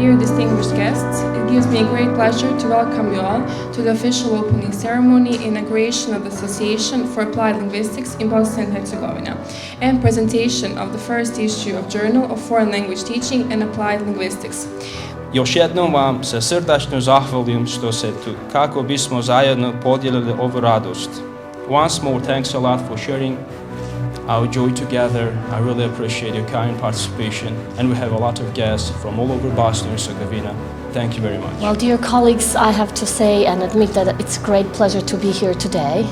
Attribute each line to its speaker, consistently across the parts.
Speaker 1: Dear distinguished guests, it gives me a great pleasure to welcome you all to the official opening ceremony, inauguration of the Association for Applied Linguistics in Bosnia and Herzegovina, and presentation of the first issue of Journal of Foreign Language Teaching and Applied Linguistics.
Speaker 2: Još jednom vam se srdačno zahvaljujem što se tu kako bismo zajedno podijelili ovu radost. Once more, thanks a lot for sharing our joy together. I really appreciate your kind participation, and we have a lot of guests from all over Bosnia and Herzegovina. Thank you very much.
Speaker 3: Well, dear colleagues, I have to say and admit that it's a great pleasure to be here today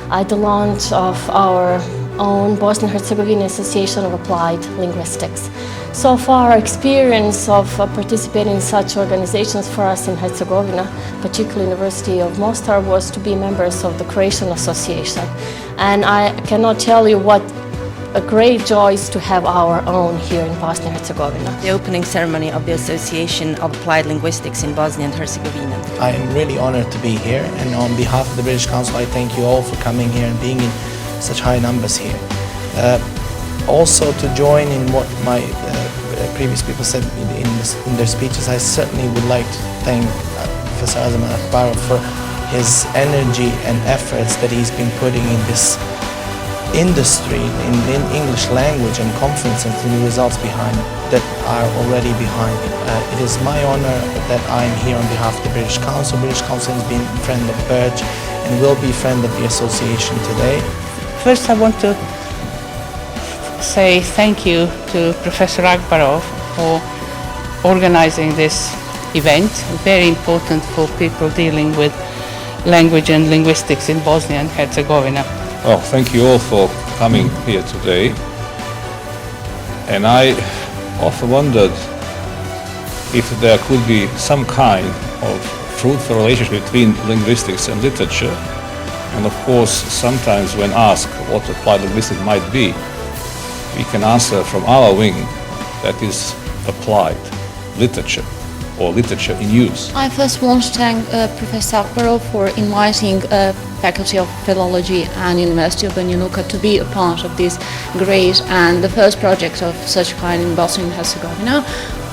Speaker 3: at the launch of our own Bosnia and Herzegovina Association of Applied Linguistics. So far, our experience of participating in such organizations for us in Herzegovina, particularly University of Mostar, was to be members of the Croatian Association. And I cannot tell you what a great joy is to have our own here in Bosnia and Herzegovina.
Speaker 4: The opening ceremony of the Association of Applied Linguistics in Bosnia and Herzegovina.
Speaker 5: I am really honored to be here, and on behalf of the British Council, I thank you all for coming here and being in such high numbers here. Also, to join in what my previous people said in their speeches, I certainly would like to thank Professor Azam Akbarov for his energy and efforts that he's been putting in this industry, in English language and conference, and the results behind that are already behind it. It is my honor that I'm here on behalf of the British Council. British Council has been a friend of BURCH and will be a friend of the association today.
Speaker 6: First, I want to say thank you to Professor Akbarov for organizing this event, very important for people dealing with language and linguistics in Bosnia and Herzegovina.
Speaker 7: Well, thank you all for coming here today. And I often wondered if there could be some kind of fruitful relationship between linguistics and literature. And of course, sometimes when asked what applied linguistics might be, we can answer from our wing that is applied literature or literature in use.
Speaker 8: I first want to thank Professor Akbarov for inviting Faculty of Philology and University of Banja Luka to be a part of this great and the first project of such kind in Bosnia and Herzegovina.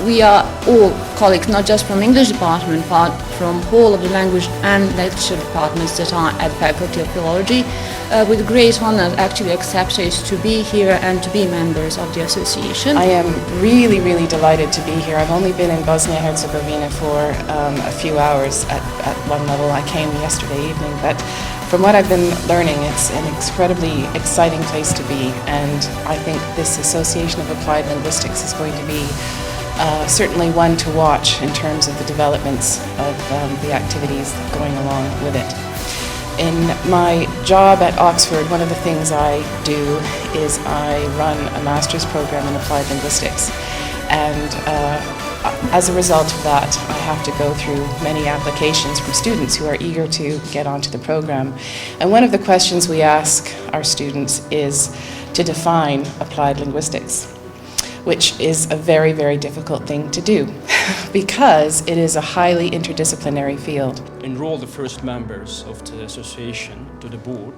Speaker 8: We are all colleagues, not just from English department, but from whole of the language and literature departments that are at Faculty of Philology, with great honor actually accepted to be here and to be members of the association.
Speaker 9: I am really, really delighted to be here. I've only been in Bosnia and Herzegovina for a few hours at one level. I came yesterday evening, but from what I've been learning, it's an incredibly exciting place to be, and I think this Association of Applied Linguistics is going to be certainly one to watch in terms of the developments of the activities going along with it. In my job at Oxford, one of the things I do is I run a master's program in applied linguistics, and as a result of that, I have to go through many applications from students who are eager to get onto the program. And one of the questions we ask our students is to define applied linguistics, which is a very, very difficult thing to do because it is a highly interdisciplinary field.
Speaker 2: Enroll the first members of the association to the board